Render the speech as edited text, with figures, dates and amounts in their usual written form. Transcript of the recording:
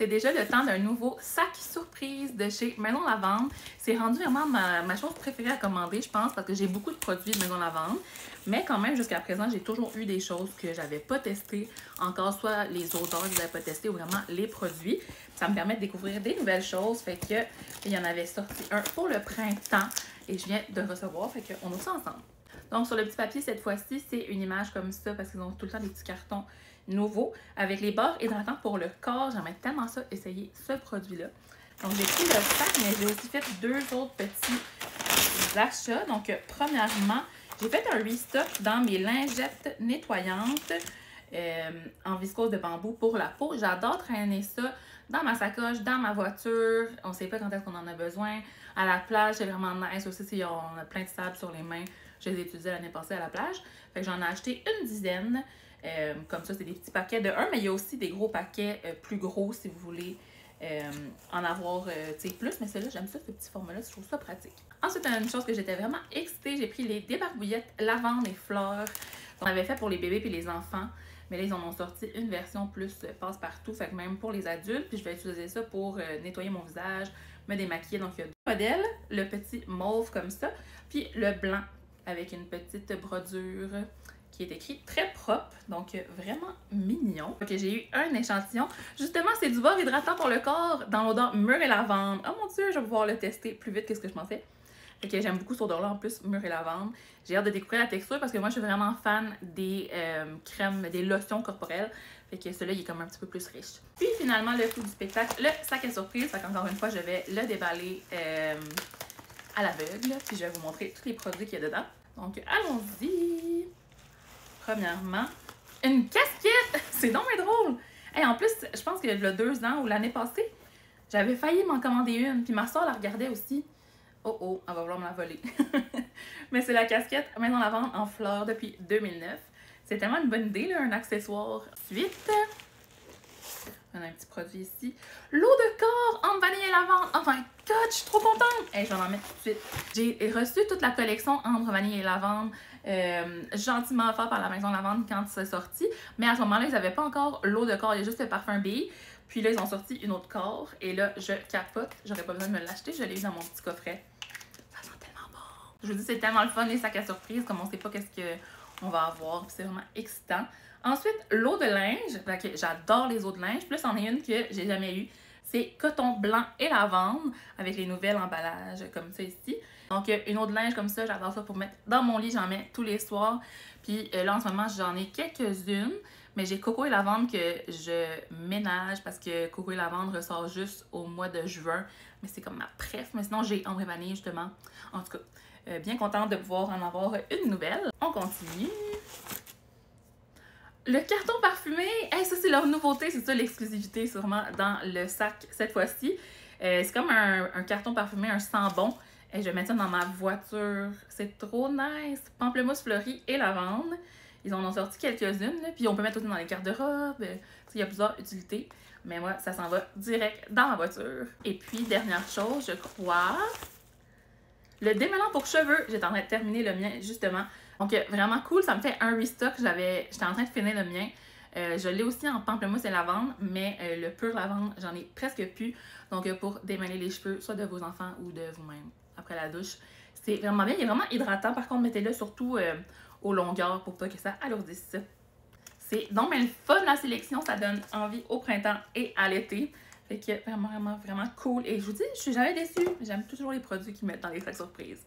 c'est déjà le temps d'un nouveau sac surprise de chez Maison Lavande. C'est rendu vraiment ma chose préférée à commander, je pense, parce que j'ai beaucoup de produits de Maison Lavande. Mais quand même, jusqu'à présent, j'ai toujours eu des choses que j'avais pas testées encore, soit les odeurs que j'avais pas testées ou vraiment les produits. Ça me permet de découvrir des nouvelles choses. Fait que il y en avait sorti un pour le printemps et je viens de recevoir. Fait qu'on ouvre ça ensemble. Donc, sur le petit papier, cette fois-ci, c'est une image comme ça parce qu'ils ont tout le temps des petits cartons nouveaux avec les barres hydratantes pour le corps. J'aimerais tellement ça essayer ce produit-là. Donc, j'ai pris le sac, mais j'ai aussi fait deux autres petits achats. Donc, premièrement, j'ai fait un restock dans mes lingettes nettoyantes en viscose de bambou pour la peau. J'adore traîner ça dans ma sacoche, dans ma voiture. On ne sait pas quand est-ce qu'on en a besoin. À la plage, c'est vraiment nice aussi si on a plein de sable sur les mains. Je les ai utilisés l'année passée à la plage. Fait que j'en ai acheté une dizaine. Comme ça, c'est des petits paquets de 1, mais il y a aussi des gros paquets plus gros si vous voulez en avoir plus. Mais celui-là, j'aime ça, ce petit format-là, je trouve ça pratique. Ensuite, une chose que j'étais vraiment excitée, j'ai pris les débarbouillettes lavande et fleurs qu'on avait fait pour les bébés et les enfants. Mais là, ils en ont sorti une version plus passe-partout, fait que même pour les adultes. Puis je vais utiliser ça pour nettoyer mon visage, me démaquiller. Donc, il y a deux modèles, le petit mauve comme ça, puis le blanc avec une petite brodure qui est écrit très propre, donc vraiment mignon. Donc j'ai eu un échantillon. Justement, c'est du bord hydratant pour le corps dans l'odeur mûre et lavande. Oh mon Dieu, je vais pouvoir le tester plus vite que ce que je pensais. Fait que j'aime beaucoup cette odeur-là, en plus, mûre et lavande. J'ai hâte de découvrir la texture parce que moi, je suis vraiment fan des crèmes, des lotions corporelles. Fait que celui-là, il est comme un petit peu plus riche. Puis finalement, le coup du spectacle, le sac à surprise. Fait qu'encore une fois, je vais le déballer à l'aveugle. Puis je vais vous montrer tous les produits qu'il y a dedans. Donc, allons-y! Premièrement, une casquette! C'est donc bien drôle! Hey, en plus, je pense qu'il y a 2 ans ou l'année passée, j'avais failli m'en commander une. Puis ma soeur la regardait aussi. Oh oh, elle va vouloir me la voler. Mais c'est la casquette Maison Lavande en fleurs depuis 2009. C'est tellement une bonne idée, là, un accessoire. Ensuite, on a un petit produit ici. L'eau de corps en vanille et lavande. Oh my god, je suis trop contente! Hey, je vais en mettre tout de suite. J'ai reçu toute la collection ambre, vanille et lavande gentiment offert par la Maison Lavande quand c'est sorti. Mais à ce moment-là, ils n'avaient pas encore l'eau de corps, il y a juste le parfum bille. Puis là, ils ont sorti une autre corps. Et là, je capote. J'aurais pas besoin de me l'acheter. Je l'ai eu dans mon petit coffret. Ça sent tellement bon. Je vous dis, c'est tellement le fun, les sacs à surprise. Comme on sait pas qu'est-ce qu'on va avoir. C'est vraiment excitant. Ensuite, l'eau de linge. Okay, j'adore les eaux de linge. Plus, c'en est une que j'ai jamais eue. C'est coton blanc et lavande avec les nouvelles emballages comme ça ici. Donc, une eau de linge comme ça, j'adore ça pour mettre dans mon lit. J'en mets tous les soirs. Puis là, en ce moment, j'en ai quelques-unes. Mais j'ai coco et lavande que je ménage parce que coco et lavande ressort juste au mois de juin. Mais c'est comme ma préf. Mais sinon, j'ai ambre et vanille justement. En tout cas, bien contente de pouvoir en avoir une nouvelle. On continue. Le carton parfumé, hey, ça c'est leur nouveauté, c'est ça l'exclusivité sûrement dans le sac cette fois-ci. C'est comme un carton parfumé, un sambon. Et je vais mettre ça dans ma voiture. C'est trop nice. Pamplemousse fleuri et lavande. Ils en ont sorti quelques-unes. Puis on peut mettre aussi dans les garde-robes. Il y a plusieurs utilités. Mais moi, ça s'en va direct dans ma voiture. Et puis, dernière chose, je crois, le démêlant pour cheveux. J'étais en train de terminer le mien, justement. Donc, vraiment cool. Ça me fait un restock. J'étais en train de finir le mien. Je l'ai aussi en pamplemousse et lavande, mais le pur lavande, j'en ai presque plus. Donc, pour démêler les cheveux, soit de vos enfants ou de vous-même après la douche. C'est vraiment bien. Il est vraiment hydratant. Par contre, mettez-le surtout aux longueurs pour pas que ça alourdisse. C'est donc bien le fun, la sélection. Ça donne envie au printemps et à l'été. Fait que vraiment, vraiment, vraiment cool. Et je vous dis, je suis jamais déçue. J'aime toujours les produits qu'ils mettent dans les sacs surprises.